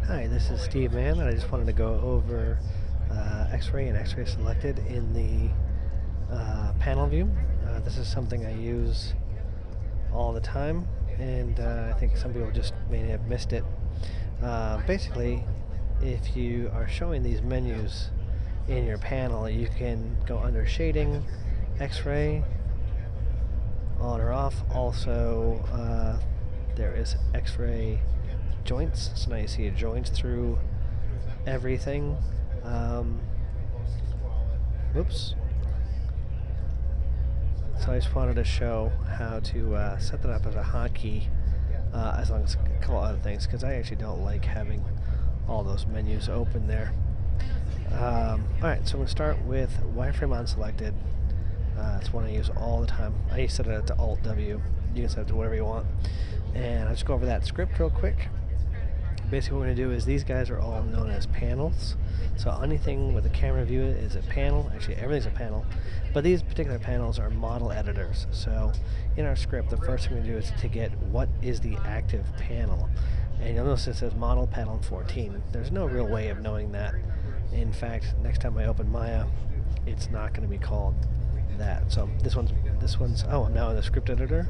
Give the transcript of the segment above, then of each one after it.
Hi, this is Steve Mann, and I just wanted to go over X-ray and X-ray selected in the panel view. This is something I use all the time, and I think some people just may have missed it. Basically, if you are showing these menus in your panel, you can go under shading, X-ray, on or off. Also, there is X-ray joints, so now you see a joint through everything. Whoops. So I just wanted to show how to set that up as a hotkey, as long as a couple other things, because I actually don't like having all those menus open there. Alright, so I'm going to start with Wireframe unselected. It's one I use all the time. I set it to Alt-W. You can set it to whatever you want. And I'll just go over that script real quick. Basically what we're going to do is these guys are all known as panels. So anything with a camera view is a panel. Actually, everything's a panel. But these particular panels are model editors. So in our script, the first thing we do is to get what is the active panel. And you'll notice it says model panel 14. There's no real way of knowing that. In fact, next time I open Maya, it's not going to be called that. So this one's, oh, I'm now in the script editor.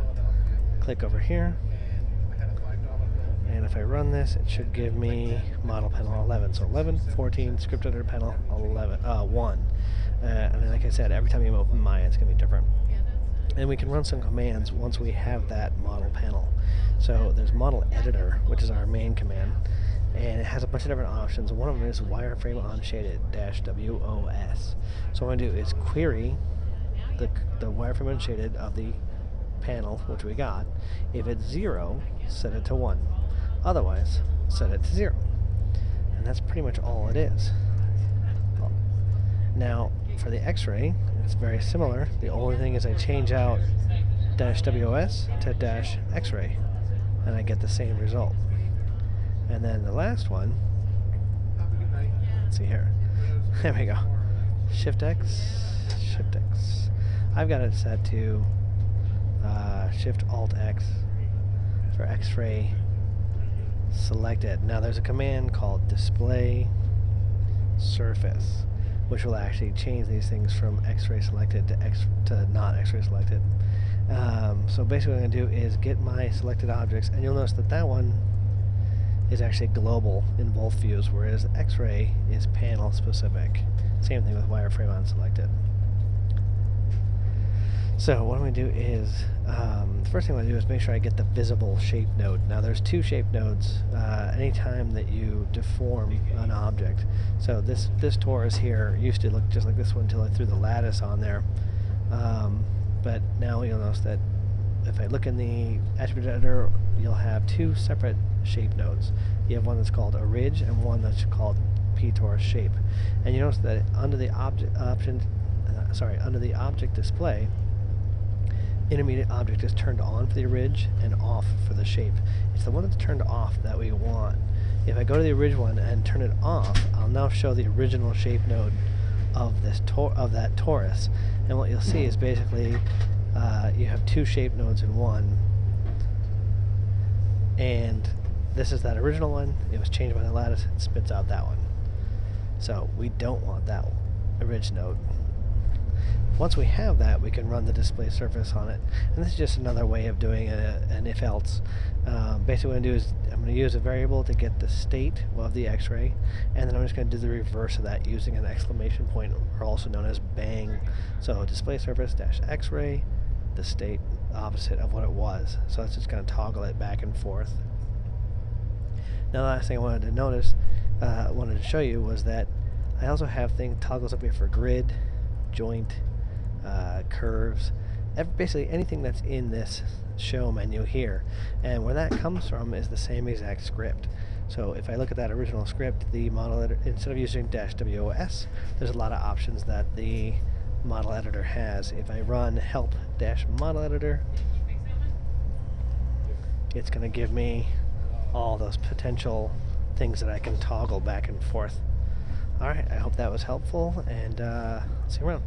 Click over here. And if I run this, it should give me model panel 11. So 11, 14, script editor panel 11, 1. And then, like I said, every time you open Maya, it's going to be different. And we can run some commands once we have that model panel. So there's model editor, which is our main command, and it has a bunch of different options. One of them is wireframe unshaded -WOS. So what I'm going to do is query the wireframe unshaded of the panel, which we got. If it's 0, set it to 1. Otherwise, set it to 0. And that's pretty much all it is. Now, for the X-ray, it's very similar. The only thing is I change out -WOS to -X-ray, and I get the same result. And then the last one, let's see here. There we go. Shift-X, Shift-X. I've got it set to Shift-Alt-X for X-ray selected. Now there's a command called display surface, which will actually change these things from X-ray selected to not X-ray selected. So basically what I'm going to do is get my selected objects, and you'll notice that that one is actually global in both views, whereas X-ray is panel specific. Same thing with wireframe unselected. So what I'm going to do is, the first thing I'm going to do is make sure I get the visible shape node. Now there's two shape nodes anytime that you deform an object. So this torus here used to look just like this one until I threw the lattice on there. But now you'll notice that if I look in the attribute editor, you'll have two separate shape nodes. You have one that's called a ridge and one that's called p-torus shape. And you notice that under the under the object display, intermediate object is turned on for the ridge and off for the shape. It's the one that's turned off that we want. If I go to the ridge one and turn it off, I'll now show the original shape node of this that torus. And what you'll see is basically you have two shape nodes in one. And this is that original one. It was changed by the lattice. It spits out that one. So we don't want that ridge node. Once we have that, we can run the display surface on it. And this is just another way of doing an if-else. Basically what I'm going to do is I'm going to use a variable to get the state of the X-ray, and then I'm just going to do the reverse of that using an exclamation point, or also known as bang. So display surface -X-ray, the state opposite of what it was. So that's just going to toggle it back and forth. Now the last thing I wanted to show you was that I also have toggles up here for grid, joint, curves, basically anything that's in this show menu here. And where that comes from is the same exact script. So if I look at that original script, the model editor, instead of using -WOS, there's a lot of options that the model editor has. If I run help-model editor, it's going to give me all those potential things that I can toggle back and forth. Alright, I hope that was helpful, and see you around.